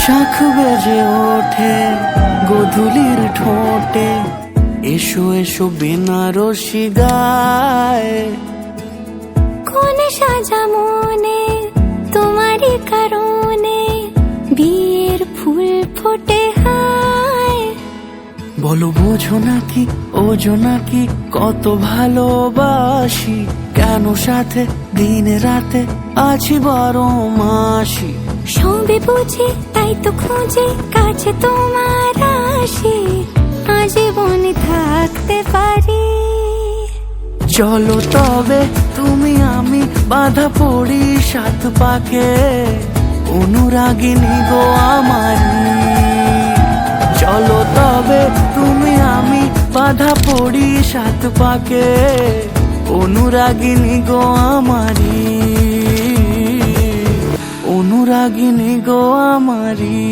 শাখ বেজে ওঠে গোধূলির ঠোঁটে, এসো এসো বেনারসি গায়। কোন সাজা মনে তোমারই কারণে, বিয়ের ফুল ফোটে হায়। বলো বোঝো নাকি ওজো নাকি কত ভালোবাসি, কেন সাথে দিন রাতে আছি 12 মাসি। সবে বুঝি তাই তো খুঁজে কাছে তোমার আসি, আজীবনে থাকতে পারি। চলো তবে তুমি আমি বাঁধা পড়ি 7 পাকে, অনুরাগিনী গো আমারি। চলো তবে তুমি আমি বাঁধা পড়ি 7 পাকে, অনুরাগিনী গো আমারি, অনুরাগিনী গো আমারি।